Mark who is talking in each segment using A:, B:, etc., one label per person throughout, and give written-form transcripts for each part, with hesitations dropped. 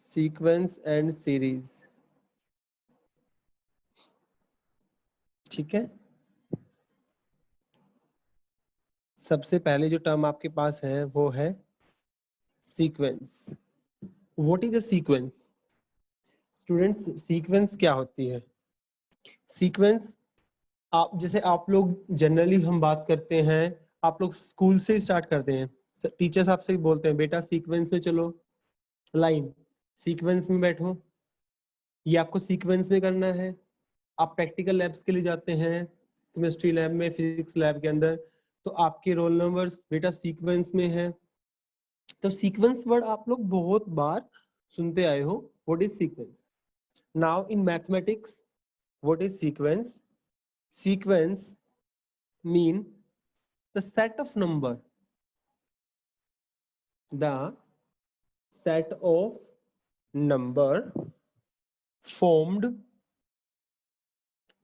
A: Sequence and series, ठीक है। सबसे पहले जो टर्म आपके पास है वो है sequence. What is a sequence? Students, sequence क्या होती है? सीक्वेंस, आप जैसे आप लोग जनरली हम बात करते हैं, आप लोग स्कूल से स्टार्ट करते हैं, टीचर्स आपसे बोलते हैं बेटा सीक्वेंस में चलो, लाइन सीक्वेंस में बैठो, ये आपको सीक्वेंस में करना है। आप प्रैक्टिकल लैब्स के लिए जाते हैं, केमिस्ट्री लैब में, फिजिक्स लैब के अंदर, तो आपके रोल नंबर्स बेटा सीक्वेंस में है। तो सीक्वेंस वर्ड आप लोग बहुत बार सुनते आए हो। What is sequence? Now in mathematics, what is sequence? Sequence mean the set of number, the set of number formed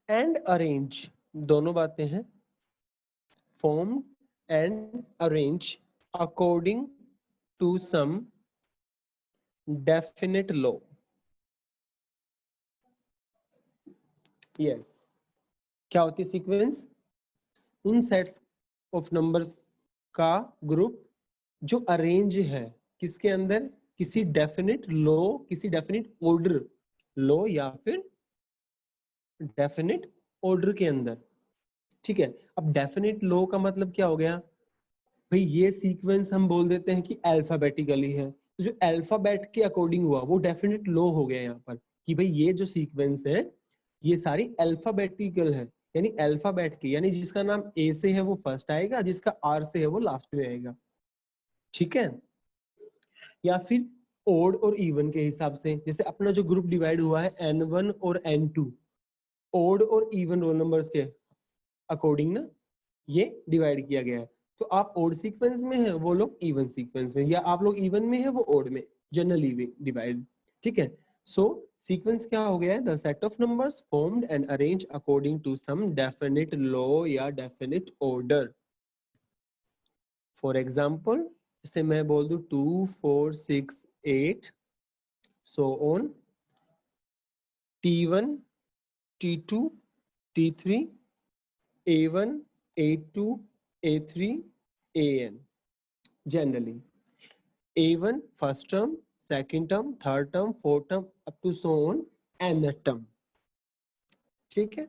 A: and arrange, दोनों बातें हैं, formed and arrange according to some definite law. Yes, क्या होती है sequence? उन sets of numbers का group जो arrange है किसके अंदर? किसी डेफिनेट लॉ, किसी डेफिनेट ऑर्डर, लॉ या फिर डेफिनेट ऑर्डर के अंदर, ठीक है। अब डेफिनेट लॉ का मतलब क्या हो गया भाई? ये सीक्वेंस हम बोल देते हैं कि अल्फाबेटिकली है, तो जो अल्फाबेट के अकॉर्डिंग हुआ वो डेफिनेट लॉ हो गया यहाँ पर, कि भाई ये जो सीक्वेंस है ये सारी अल्फाबेटिकल है, यानी अल्फाबेट की, यानी जिसका नाम ए से है वो फर्स्ट आएगा, जिसका आर से है वो लास्ट में आएगा, ठीक है। या फिर ओड और इवन के हिसाब से, जैसे अपना जो ग्रुप डिवाइड हुआ है N1 और N2, ओड और इवन रोल नंबर्स के अकॉर्डिंग ना ये डिवाइड किया गया है। तो आप ओड सीक्वेंस में है, वो लोग इवन सीक्वेंस में, या आप लोग इवन में है वो ओड में, जनरली डिवाइड, ठीक है। सो सीक्वेंस क्या हो गया है? The set of numbers formed and arrange according to some definite law या डेफिनेट ऑर्डर। फॉर एग्जाम्पल, जैसे मैं बोल दूं 2 4 6 8 so on, T1 T2 T3 A1 A2 A3 AN, generally A1 first term, second term, third term, fourth term, up to so on nth term, ठीक है।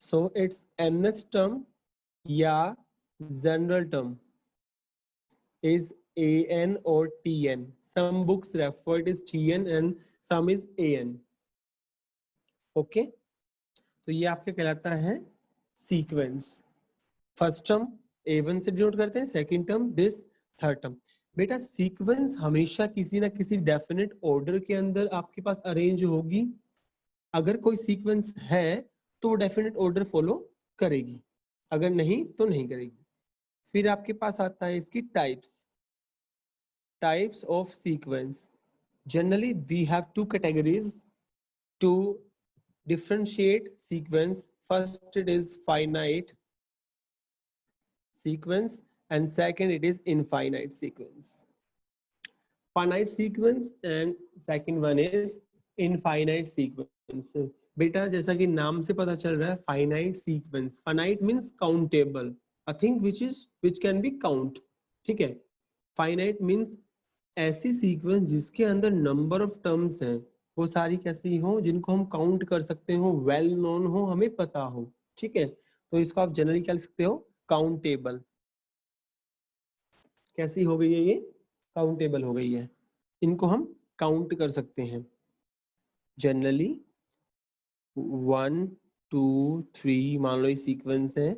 A: so it's nth term या general term is AN or TN. Some books refer it as TN and some is AN. okay, तो ये आपके कहलाता है sequence. First term A1 से denote करते हैं, second term this, third term. बेटा सीक्वेंस हमेशा किसी ना किसी डेफिनेट ऑर्डर के अंदर आपके पास अरेंज होगी। अगर कोई सीक्वेंस है तो डेफिनेट ऑर्डर फॉलो करेगी, अगर नहीं तो नहीं करेगी। फिर आपके पास आता है इसकी types of sequence. Generally we have two categories to differentiate sequence. First it is finite sequence and second it is infinite sequence. Finite sequence and second one is infinite sequence. बेटा जैसा कि नाम से पता चल रहा है finite sequence, finite means countable, a thing which can be count, ठीक है। finite means ऐसी सीक्वेंस जिसके अंदर नंबर ऑफ टर्म्स हैं वो सारी कैसी हो, जिनको हम काउंट कर सकते हो, वेल नोन हो, हमें पता हो, ठीक है। तो इसको आप जनरली क्या लिख सकते हो? काउंटेबल। कैसी हो गई है ये? काउंटेबल हो गई है, इनको हम काउंट कर सकते हैं जनरली। 1 2 3 मान लो ये सीक्वेंस है,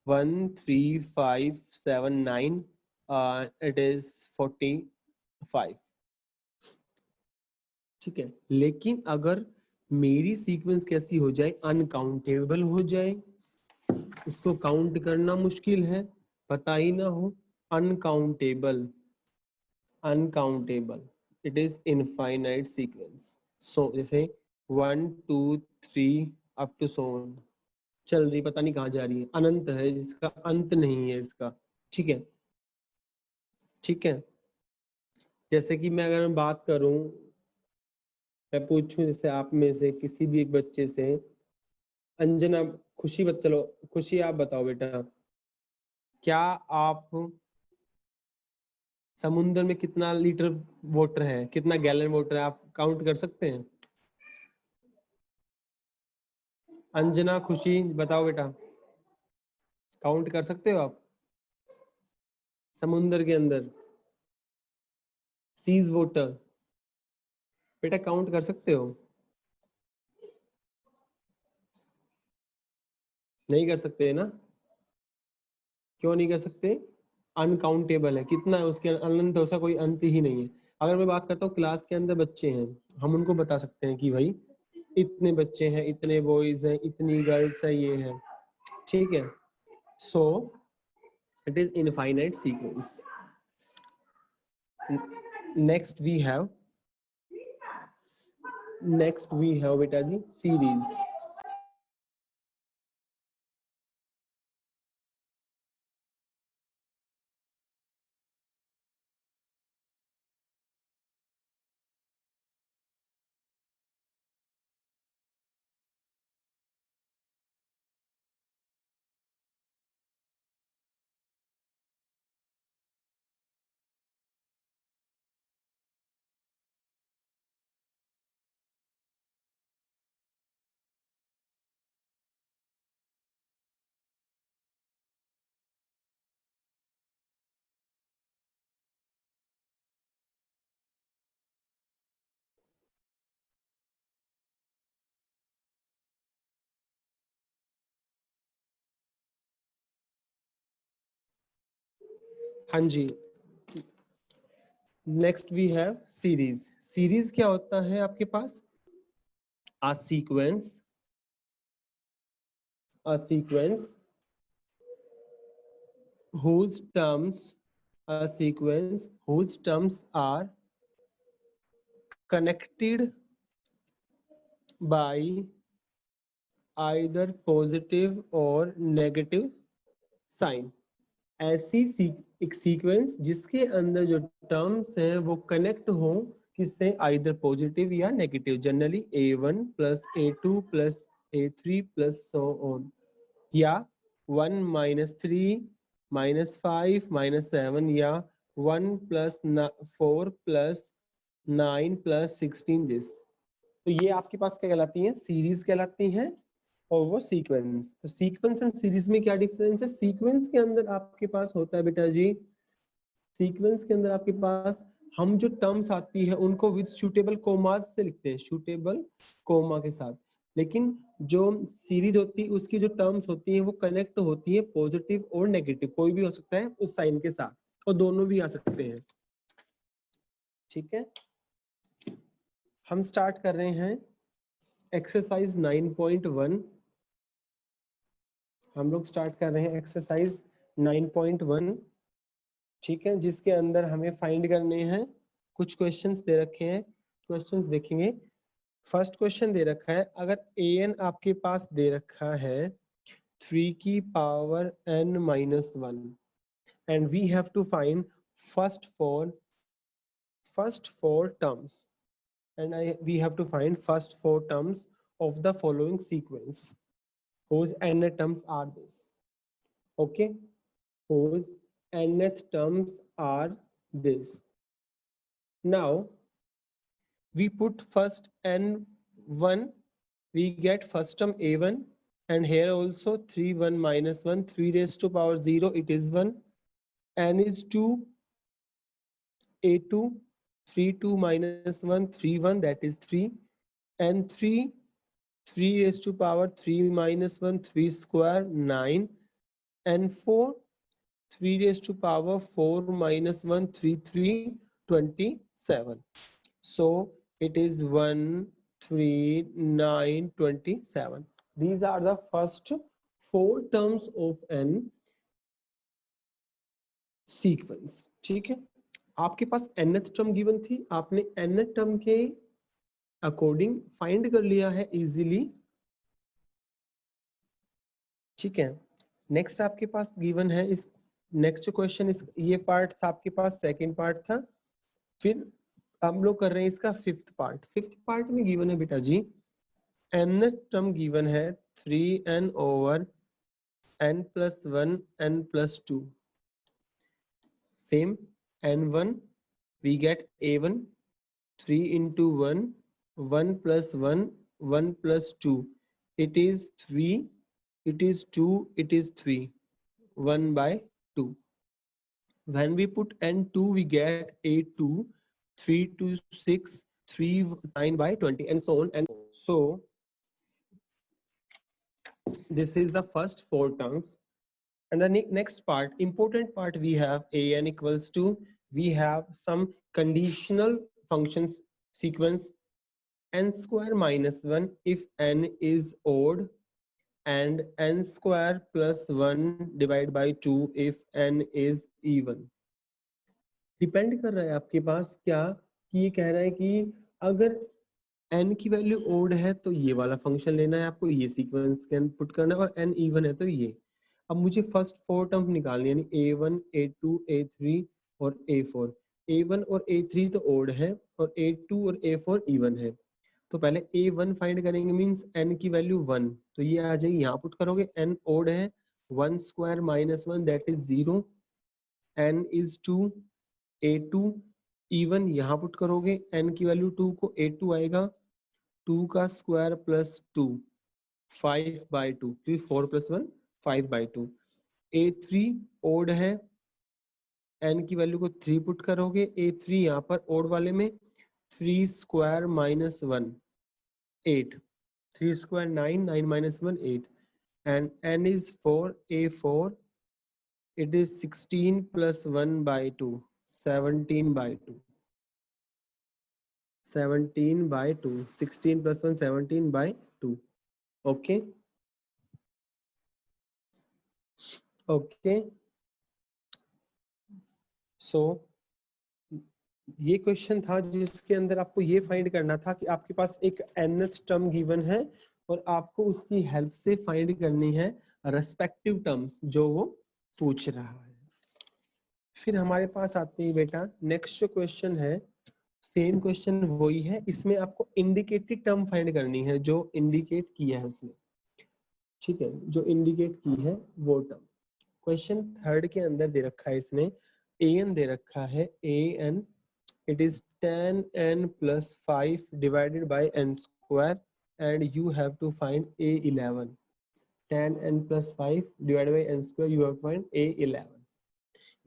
A: 1 3 5 7 9, इट इज 45, ठीक है। लेकिन अगर मेरी सीक्वेंस कैसी हो जाए? अनकाउंटेबल हो जाए, उसको काउंट करना मुश्किल है, पता ही ना हो, uncountable, uncountable, it is infinite sequence. So जैसे 1 2 3 अप टू सो ऑन, चल रही पता नहीं कहाँ जा रही है, अनंत है, जिसका अंत नहीं है इसका, ठीक है, ठीक है। जैसे कि मैं अगर बात करूं मैं पूछूं जैसे आप में से किसी भी एक बच्चे से, अंजना, खुशी, चलो खुशी आप बताओ बेटा, क्या आप समुद्र में कितना लीटर वाटर है, कितना गैलन वाटर है, आप काउंट कर सकते हैं? अंजना, खुशी बताओ बेटा, काउंट कर सकते हो आप समुद्र के अंदर सीज वाटर? बेटा काउंट कर सकते हो? नहीं कर सकते है ना? क्यों नहीं कर सकते? अनकाउंटेबल है, कितना है उसके अनंत, उसका कोई अंत ही नहीं है। अगर मैं बात करता हूँ क्लास के अंदर बच्चे हैं, हम उनको बता सकते हैं कि भाई इतने बच्चे हैं, इतने बॉयज हैं, इतनी गर्ल्स है, ये है, ठीक है। So it is infinite sequence. Next we have बेटा जी सीरीज। हाँ जी, next we have series. Series क्या होता है आपके पास? a sequence whose terms are connected by either positive or negative sign। ऐसी एक सीक्वेंस जिसके अंदर जो टर्म्स हैं वो कनेक्ट हो किससे? आइदर पॉजिटिव या negative, generally a1 plus a2 plus a3 plus so on, या 1 माइनस 3 माइनस 5 माइनस 7, या 1 प्लस 4 प्लस 9 प्लस 16 दिस। तो ये आपके पास क्या कहलाती हैं? सीरीज कहलाती हैं, और वो सीक्वेंस। तो सीक्वेंस एंड सीरीज में क्या डिफरेंस है? सीक्वेंस के अंदर आपके पास होता है बेटा जी, सीक्वेंस के अंदर आपके पास हम जो टर्म्स आती है उनको विद सूटेबल कोमास से लिखते हैं, सूटेबल कोमा के साथ। लेकिन जो सीरीज होती है उसकी जो टर्म्स होती है वो कनेक्ट होती है पॉजिटिव और नेगेटिव, कोई भी हो सकता है उस साइन के साथ, और दोनों भी आ सकते हैं, ठीक है। हम स्टार्ट कर रहे हैं एक्सरसाइज 9.1। हम लोग स्टार्ट कर रहे हैं एक्सरसाइज 9.1, ठीक है, जिसके अंदर हमें फाइंड करने हैं कुछ क्वेश्चंस दे रखे हैं। क्वेश्चंस देखेंगे। फर्स्ट क्वेश्चन दे रखा है, अगर an आपके पास दे रखा है 3 की power n minus 1 and we have to find first four terms, and we have to find first four terms of the following sequence whose nth terms are this, okay, whose nth terms are this. Now we put first n1, we get first term a1, and here also 3 1 minus 1 3 raised to power 0, it is 1, n is 2, a2 3 2 minus 1 3 1, that is 3, and 3 3 raised to power 3 minus 1 3 square 9, and 4 3 raised to power 4 minus 1 3 3 27. So it is 1 3 9 27. These are the first four terms of n sequence, ठीक है। आपके पास nth term given थी, आपने nth term के according find कर लिया है easily, ठीक है। नेक्स्ट आपके पास गिवन है इस नेक्स्ट क्वेश्चन, इस ये पार्ट था आपके पास, सेकंड पार्ट था। फिर हम लोग कर रहे हैं इसका फिफ्थ पार्ट। फिफ्थ पार्ट में गिवन है बेटा जी, n टर्म गिवन है 3n over n plus 1 n plus 2. Same, n1 we get a1 3 into 1 1 plus 1 1 plus 2. It is 3, it is 2, it is 3, 1 by 2. When we put n2 we get a2 3 to 6 3 9 by 20 and so on. And so this is the first four terms. And the next part, important part, we have an equals to, we have some conditional functions sequence n square minus 1 if n is odd, and n square plus 1 divided by 2 if n is even. Depend कर रहा है आपके पास क्या, कि ये कह रहा है कि अगर n की वैल्यू ओड है तो ये वाला फंक्शन लेना है आपको, ये सीक्वेंस के अंदर पुट करना है, और n इवन है तो ये। अब मुझे फर्स्ट फोर टर्म निकालनी है, यानी a1 a2 a3 और a4। a1 और a3 तो ओड है और a2 और a4 इवन है। तो पहले a1 फाइंड करेंगे, मींस n की वैल्यू 1, तो ये आ जाएगी, यहाँ पुट करोगे, n ओड है 1 square minus 1 that is 0, n is 2, a2 even, यहाँ पुट करोगे n की वैल्यू 2 को, a2 आएगा 2 का square plus 2 5 by 2, 4 plus 1 5 by 2। a3 odd है, n की वैल्यू को 3 पुट करोगे, a3 यहाँ पर ओड वाले में 3 square minus 1 8, 3 square 9, 9 minus 1 8, and n is 4, a4 it is 16 plus 1 by 2, 17 by 2, 17 by 2, 16 plus 1 17 by 2. Okay, okay, so ये question था जिसके अंदर आपको ये फाइंड करना था कि आपके पास एक nth टर्म गिवन है और आपको उसकी हेल्प से फाइंड करनी है रेस्पेक्टिव टर्म्स जो वो पूछ रहा है। फिर हमारे पास आते हैं बेटा नेक्स्ट जो क्वेश्चन है, सेम क्वेश्चन वही है, इसमें आपको इंडिकेटेड टर्म फाइंड करनी है जो इंडिकेट किया है उसने, ठीक है, जो इंडिकेट की है वो टर्म। क्वेश्चन थर्ड के अंदर दे रखा है इसने, an दे रखा है, an it is 10n plus 5 divided by n square and you have to find a11. 10n plus 5 divided by n square you have to find a11,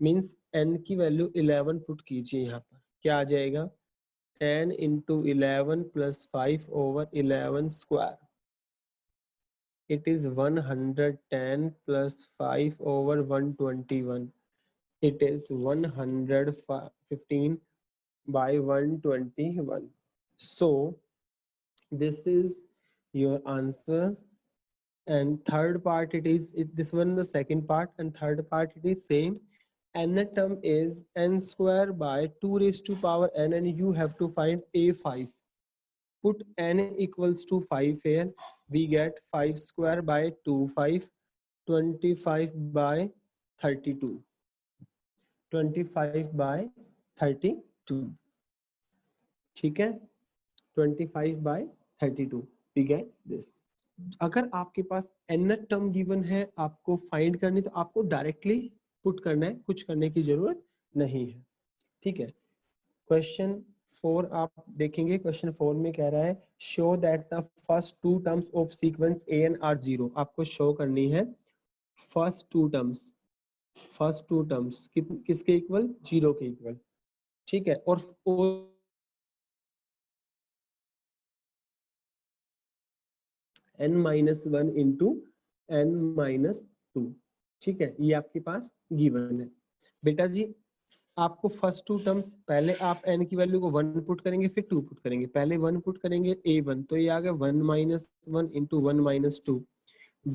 A: means n की value 11 put कीजिए, यहाँ पर क्या आ जाएगा 10 into 11 plus 5 over 11 square, it is 110 plus 5 over 121, it is 115 by 121. So this is your answer, and third part it is this one, the second part, and third part it is same. N term is n square by 2 raised to power n, and you have to find a5. Put n equals to 5 here, we get 5 square by 2 5, 25 by 32, 25 by 32, ठीक है, 25 by 32, we get this. अगर आपके पास n term given है, आपको find करनी, तो आपको directly put करना है, कुछ करने की जरूरत नहीं है, ठीक है। क्वेश्चन 4 आप देखेंगे, क्वेश्चन 4 में कह रहा है show that the first two terms of sequence an are 0। आपको शो करनी है फर्स्ट टू टर्म्स किसके इक्वल, 0 के इक्वल, ठीक है। और n minus 1 into n minus 2, ठीक है, ये आपके पास गिवन है। बेटा जी आपको फर्स्ट टू टर्म्स, पहले आप n की वैल्यू को 1 पुट करेंगे फिर 2 पुट करेंगे, पहले 1 पुट करेंगे a1, तो ये आ गया 1 minus 1 into 1 minus 2,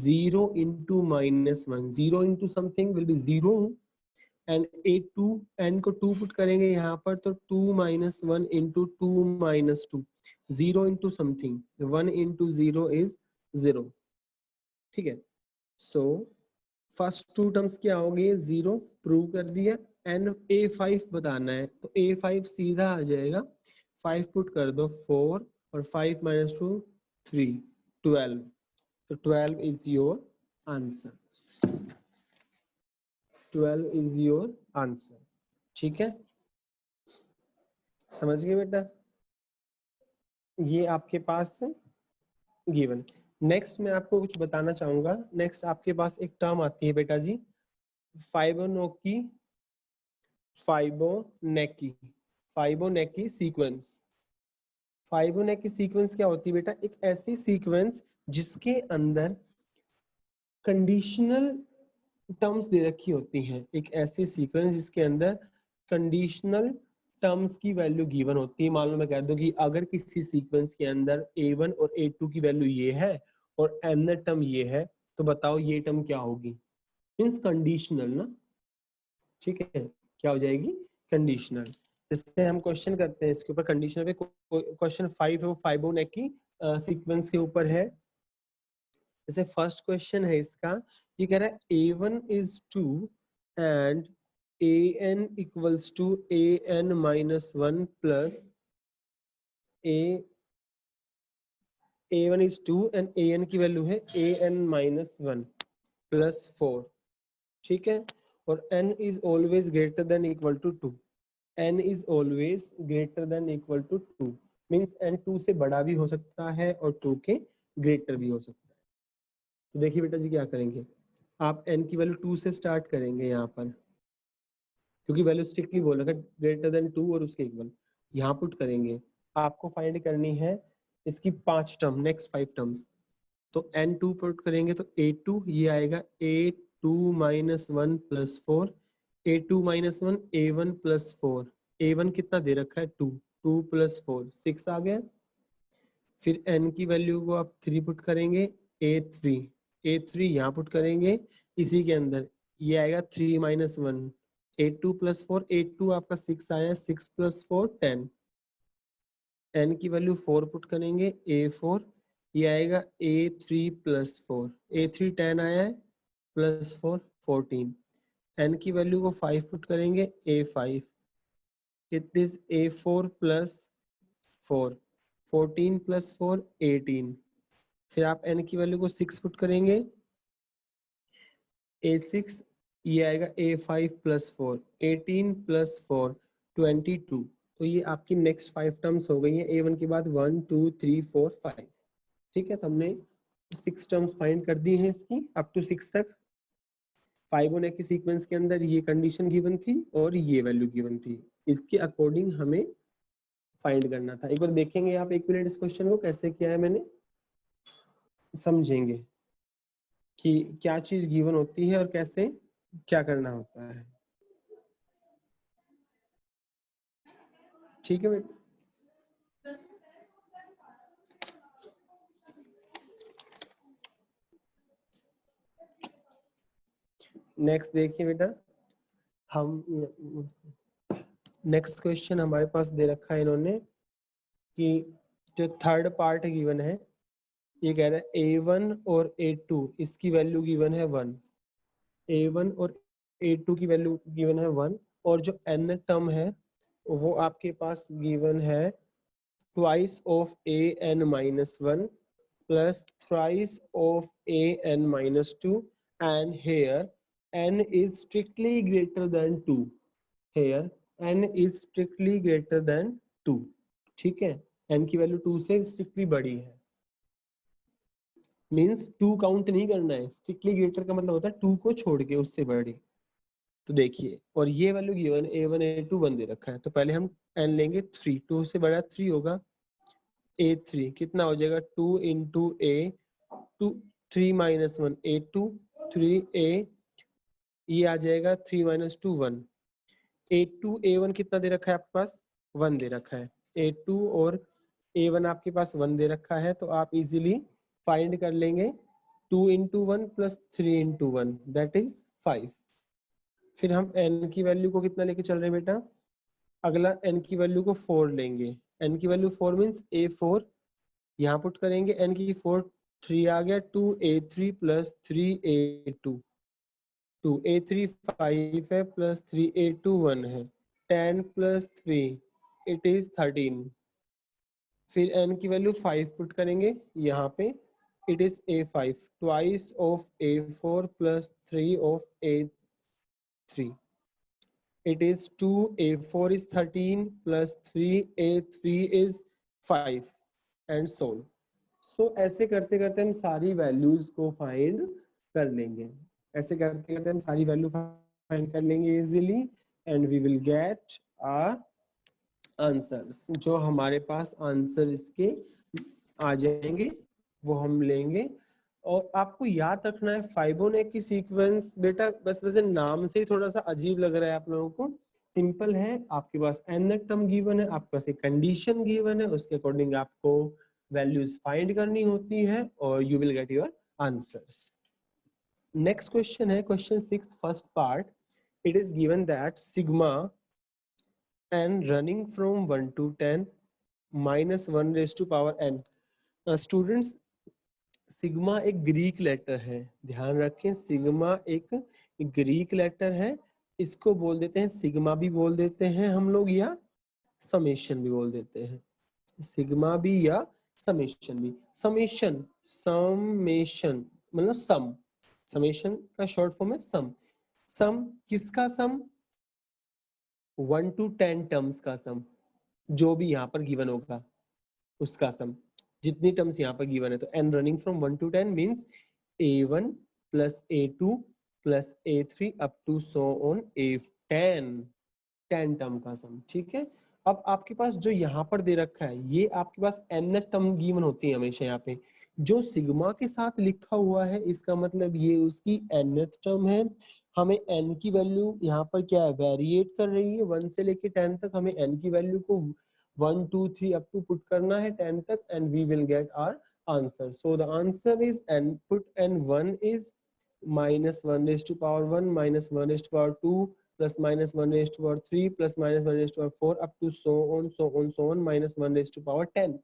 A: 0 into minus 1, 0 into something will be 0, and a2 n को 2 पुट करेंगे यहाँ पर, तो 2 minus 1 into 2 minus 2, 0 into something, 1 into 0 is 0, ठीक है। सो फर्स्ट टू टर्म्स क्या हो गए, 0 प्रूव कर दिया, एन a5 बताना है, तो a5 सीधा आ जाएगा 5 पुट कर दो 4 और 5 माइनस 2 3 12, तो 12 is your answer. 12 is your answer. ठीक है, समझ गए बेटा? ये आपके पास गिवन। नेक्स्ट मैं आपको कुछ बताना चाहूंगा। नेक्स्ट आपके पास एक टर्म आती है बेटा जी, फाइबोनोकी फाइबोनेकी फाइबोनेकी सीक्वेंस। फाइबोनेकी सीक्वेंस क्या होती है बेटा? एक ऐसी सीक्वेंस जिसके अंदर कंडीशनल टर्म्स दे रखी होती हैं। एक ऐसी सीक्वेंस जिसके अंदर कंडीशनल टर्म्स की वैल्यू गिवन होती है। मान लो मैं कह दूं कि अगर किसी सीक्वेंस के अंदर a1 और a2 की वैल्यू ये है और n टर्म ये है, तो बताओ ये टर्म क्या होगी? मींस कंडीशनल ना। ठीक है, क्या हो जाएगी? कंडीशनल। इससे हम क्वेश्चन करते हैं इसके ऊपर। कंडीशनल पे क्वेश्चन 5 है, वो फाइबोनेकी सीक्वेंस के ऊपर है। जैसे फर्स्ट क्वेश्चन है इसका, ये कह रहा है a1 is 2 and an equals to an minus 1 plus a1 is 2 and an की वैल्यू है an minus 1 plus 4। ठीक है, और n is always greater than equal to 2। n is always greater than equal to 2 means n 2 से बड़ा भी हो सकता है और 2 के ग्रेटर भी हो सकता है। तो देखिए बेटा जी क्या करेंगे, आप n की वैल्यू 2 से स्टार्ट करेंगे यहाँ पर, क्योंकि वैल्यू स्ट्रिक्टली बोल रखा है ग्रेटर देन 2 और उसके इक्वल। यहाँ पुट करेंगे, आपको फाइंड करनी है इसकी 5 टर्म, नेक्स्ट 5 टर्म्स। तो n2 पुट करेंगे तो a2 ये आएगा a2 minus 1 plus 4, a2 minus 1 a1 plus 4। a1 कितना दे रखा है? 2, 2 प्लस 4 6 आ गया। फिर n की वैल्यू को आप 3 पुट करेंगे, a3 यहाँ पुट करेंगे इसी के अंदर, ये आएगा 3 माइनस 1 a2 प्लस 4, a2 आपका 6 आया, 6 प्लस 4 10। n की वैल्यू 4 पुट करेंगे a4, ये आएगा a3 प्लस 4, a3 10 आया है प्लस 4 14। n की वैल्यू को 5 पुट करेंगे a5, it is a4 plus 4, 14 plus 4 18। फिर आप n की वैल्यू को 6 पुट करेंगे a6, ये आएगा a5 प्लस 4, 18 प्लस 4 22। तो ये आपकी नेक्स्ट 5 टर्म्स हो गई हैं a1 के बाद 1 2 3 4 5। ठीक है, तो हमने 6 टर्म्स फाइंड कर दी हैं इसकी अप टू 6 तक। फाइबोनेकी सीक्वेंस के अंदर ये कंडीशन गिवन थी और ये वैल्यू गिवन थी, इसके अकॉर्डिंग हमें फाइंड करना था। एक बार देखेंगे आप 1 मिनट इस क्वेश्चन को कैसे किया है मैंने, समझेंगे कि क्या चीज गिवन होती है और कैसे क्या करना होता है। ठीक है बेटा, नेक्स्ट देखिए बेटा, हम नेक्स्ट क्वेश्चन हमारे पास दे रखा है इन्होंने कि जो थर्ड पार्ट गिवन है, ये कह रहा है a1 और a2 इसकी वैल्यू गिवन है 1, a1 और a2 की वैल्यू गिवन है 1, और जो n टर्म है वो आपके पास गिवन है twice of an minus 1 plus thrice of an minus 2, and here n is strictly greater than 2। here n is strictly greater than 2। ठीक है, n की वैल्यू 2 से स्ट्रिक्टली बड़ी है, मींस 2 काउंट नहीं करना है। स्ट्रिक्टली ग्रेटर का मतलब होता है 2 को छोड़ के उससे बड़ी। तो देखिए, और ये वैल्यू गिवन a1 a2 1 दे रखा है, तो पहले हम n लेंगे 3, 2 से बड़ा 3 होगा, a3 कितना हो जाएगा 2 into a 2 3 minus 1 a2 3a, ये आ जाएगा 3 माइनस 2 1। a2 a1 कितना दे रखा है आपके पास? 1 दे रखा है। a2 और a1 आपके पास 1 दे रखा है, तो आप इजीली फाइंड कर लेंगे 2 into 1 plus 3 into 1 that is 5। फिर हम n की वैल्यू को कितना लेके चल रहे हैं बेटा? अगला n की वैल्यू को 4 लेंगे। n की वैल्यू 4 मीन्स a4, यहाँ पुट करेंगे n की 4, 3 आ गया 2a3 प्लस 3a2, 2a3 5 है प्लस 3a2 1 है, 10 प्लस 3 इट इज 13। फिर n की वैल्यू 5 पुट करेंगे यहाँ पे, it is a5 twice of a4 plus 3 of a3, it is 2 a4 is 13 plus 3 a3 is 5 and so on. So ऐसे करते करते हम सारी वैल्यूज को फाइंड कर लेंगे, ऐसे करते करते हम सारी वैल्यू फाइंड कर लेंगे easily and we will get our answers. जो हमारे पास आंसर इसके आ जाएंगे वो हम लेंगे। और आपको याद रखना है फाइबोनेकी सीक्वेंस बेटा, बस वैसे नाम से ही थोड़ा सा अजीब लग रहा है आप लोगों को, सिंपल है। आपके पास n टर्म गिवन है, आपके पास एक कंडीशन गिवन है, उसके अकॉर्डिंग आपको वैल्यूज फाइंड करनी होती है और you will get your answers. Next question है question 6 first part. It is given that sigma n running from 1 to 10 minus 1 raised to power n। Students sigma एक Greek letter है, ध्यान रखें सिग्मा एक ग्रीक लेटर है, इसको बोल देते हैं सिग्मा भी बोल देते हैं हम लोग या समेशन भी बोल देते हैं, सिग्मा भी या समेशन भी। समेशन समेशन मतलब सम, समेशन का शॉर्ट फॉर्म है सम। सम किसका सम? 1 to 10 टर्म्स का सम, जो भी यहाँ पर गिवन होगा उसका सम, जितनी टर्म्स यहाँ पर गिवन है। तो n running from 1 to 10 means a1 plus a2 plus a3 up to so on a10, 10 term का सम, ठीक है। अब आपके पास जो यहाँ पर दे रखा है ये आपके पास n टर्म गिवन होती है हमेशा यहाँ पे, जो सिग्मा के साथ लिखा हुआ है इसका मतलब ये उसकी nth टर्म है। हमें n की वैल्यू यहाँ पर क्या है वेरिएट कर रही है 1 से लेके 10 तक, हमें n की वैल्यू को 1 2 3 अप टू पुट करना है 10 तक and we will get our answer. So the answer is n put n1 is minus 1 raised to power 1 minus 1 raised to power 2 plus minus 1 raised to power 3 plus minus 1 raised to power 4 up to so on minus 1 raised to power 10।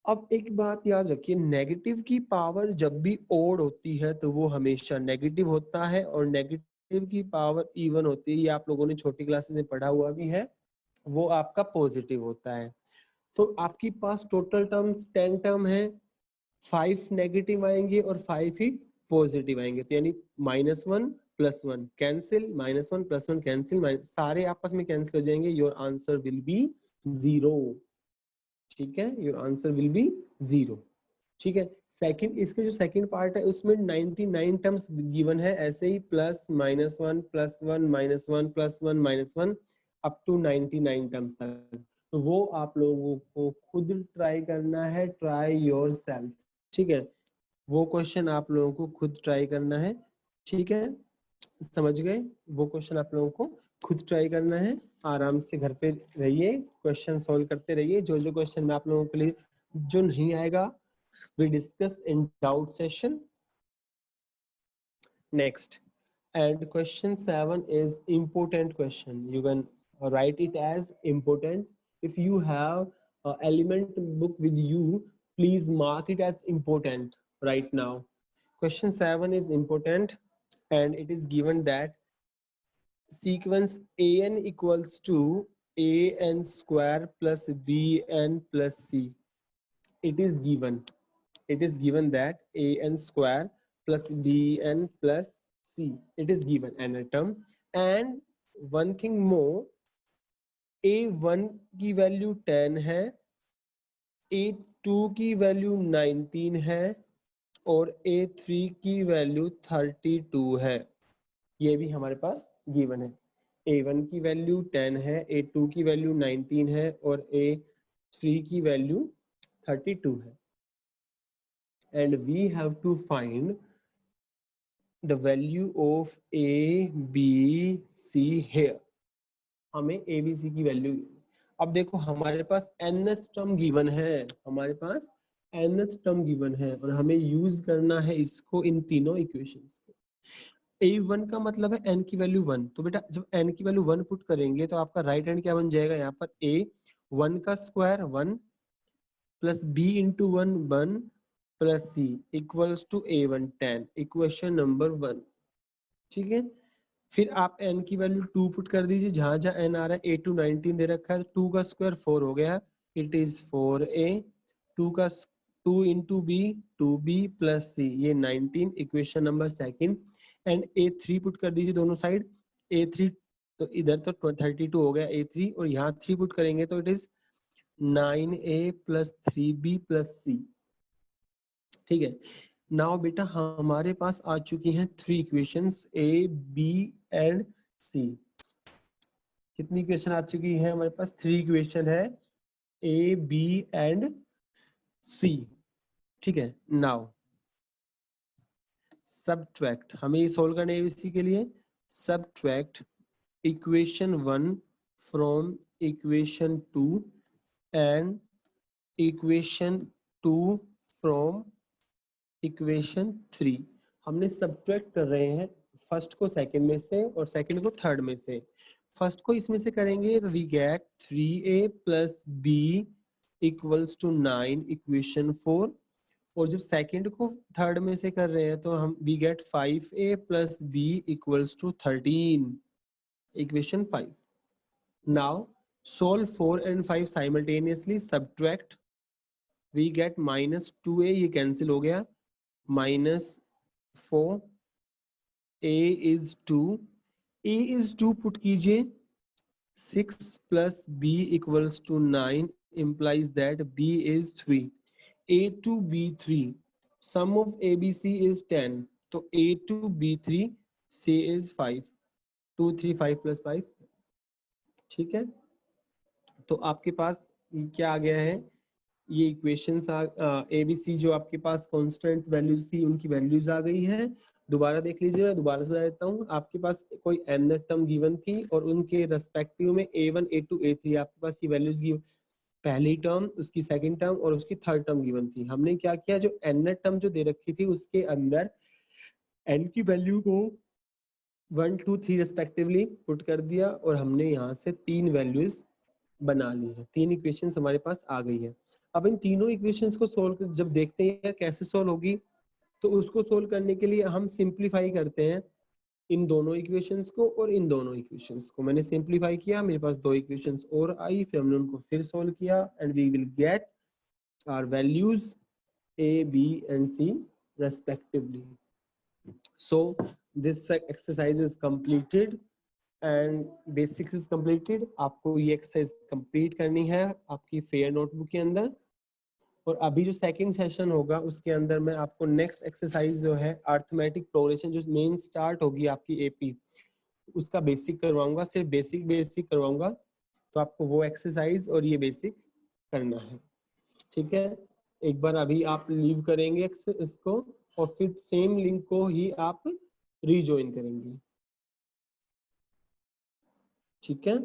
A: अब एक बात याद रखिए, negative की power जब भी odd होती है तो वो हमेशा नेगेटिव होता है, और नेगेटिव की पावर इवन होती है, ये आप लोगों ने छोटी क्लासेस में पढ़ा हुआ भी है, वो आपका पॉजिटिव होता है। तो आपके पास टोटल टर्म्स 10 टर्म है, 5 नेगेटिव आएंगे और 5 ही पॉजिटिव आएंगे, तो यानी -1 + 1 कैंसिल, -1 + 1 कैंसिल, सारे आपस में कैंसिल हो जाएंगे, योर आंसर विल बी 0, ठीक है, योर आंसर विल बी 0, ठीक है। सेकंड, इसके जो सेकंड पार्ट है उसमें 99 टर्म्स गिवन है, ऐसे ही प्लस -1 + 1 -1 + 1 -1 अप टू 99 टर्म्स तक। तो वो आप लोगों को खुद ट्राई करना है, ट्राई योरसेल्फ, ठीक है, वो क्वेश्चन आप लोगों को खुद ट्राई करना है, ठीक है, समझ गए। वो क्वेश्चन आप लोगों को खुद ट्राई करना है, आराम से घर पे रहिए, क्वेश्चन सॉल्व करते रहिए। जो जो क्वेश्चन मैं आप लोगों के लिए जो नहीं आएगा we discuss in doubt session next। And question 7 is important question, you can write it as important। if you have element book with you, please mark it as important right now। question 7 is important and it is given that sequence an equals to an square plus bn plus c। it is given that an square plus bn plus c, it is given an term। and one thing more, a1 की value 10 है, a2 की value 19 है और a3 की value 32 है, ये भी हमारे पास गिवन है। a1 की वैल्यू 10 है, a2 की वैल्यू 19 है और a3 की वैल्यू 32 है। and we have to find the value of a b c here। हमें a b c की वैल्यू, अब देखो हमारे पास nth टर्म गिवन है, हमारे पास nth टर्म गिवन है और हमें यूज करना है इसको इन तीनों इक्वेशंस को। a1 का मतलब है n की वैल्यू 1, तो बेटा जब n की वैल्यू 1 पुट करेंगे तो आपका राइट हैंड क्या बन जाएगा, यहाँ पर a 1 का square 1 plus b into 1 1 plus c equals to a1 10, equation number 1, ठीक है। फिर आप n की वैल्यू 2 पुट कर दीजिए, जहां जहां n आ रहा है, a2 19 दे रखा है, 2 का स्क्वायर 4 हो गया इट इज 4a, 2 का 2 इंटू बी 2b प्लस सी, ये 19 equation number second. And a3 put कर दीजिए दोनों साइड, a3 तो इधर तो 32 हो गया a3, और यहाँ 3 पुट करेंगे तो it is 9a plus 3b plus C. ठीक है, नाउ बेटा हमारे पास आ चुकी हैं 3 equations a b and c। कितनी इक्वेशन आ चुकी है हमारे पास? 3 इक्वेशन है ए बी एंड सी। ठीक है, नाउ सबट्रैक्ट, हमें ये सोल्व करना है एबीसी के लिए। Subtract equation 1 from equation 2 and equation 2 from equation 3। हमने सबट्रैक्ट कर रहे हैं फर्स्ट को सेकंड में से और सेकंड को थर्ड में से। फर्स्ट को इसमें से करेंगे तो we get 3a plus b equals to 9 equation 4, और जब सेकंड को थर्ड में से कर रहे हैं तो हम we get 5a plus b equals to 13 equation 5। Now solve 4 and 5 simultaneously, subtract, we get minus 2a, ये कैंसिल हो गया, minus 4, a is 2, a is 2 put कीजिए, 6 plus b equals to 9 implies that b is 3, a to b3, sum of abc is 10, तो a to b3 c is 5, 2 3 5 plus 5। ठीक है, तो आपके पास क्या आ गया है, ये इक्वेशंस एबीसी जो आपके पास कांस्टेंट वैल्यूज थी उनकी वैल्यूज आ गई है। दोबारा देख लीजिए, मैं दोबारा से बता देता हूँ। आपके पास कोई n टर्म गिवन थी और उनके रेस्पेक्टिव में a1 a2 a3 आपके पास ये वैल्यूज गिवन, पहली टर्म, उसकी सेकंड टर्म और उसकी थर्ड टर्म गिवन थी। हमने क्या किया, जो n टर्म जो दे रखी थी उसके अंदर n की वैल्यू को 1 2 3 रेस्पेक्टिवली पुट कर दिया और हमने यहाँ से 3 वैल्यूज बना ली है। 3 इक्वेशंस हमारे पास आ गई है। अब इन तीनों इक्वेशंस को सोल्व जब देखते हैं कैसे सोल्व होगी, तो उसको सोल्व करने के लिए हम सिंप्लीफाई करते हैं इन दोनों इक्वेशंस को और इन दोनों इक्वेशंस को। मैंने सिंप्लीफाई किया, मेरे पास 2 इक्वेशंस और आई, फिर हमने उनको फिर सोल्व किया and we will get our values a b and c respectively. So this exercise is completed and basics is completed. आपको ये एक्सरसाइज कंप्लीट करनी है आपकी फेयर नोटबुक के अंदर, और अभी जो सेकंड सेशन होगा उसके अंदर मैं आपको नेक्स्ट एक्सरसाइज जो है अर्थमेटिक प्रोग्रेशन जो मेन स्टार्ट होगी आपकी एपी, उसका बेसिक करवाऊंगा, सिर्फ बेसिक करवाऊंगा। तो आपको वो एक्सरसाइज और ये बेसिक करना है। ठीक है, एक बार अभी आप लीव करेंगे इसको और फिर सेम लिंक को ही आप रीजॉइन करेंगे। ठीक है।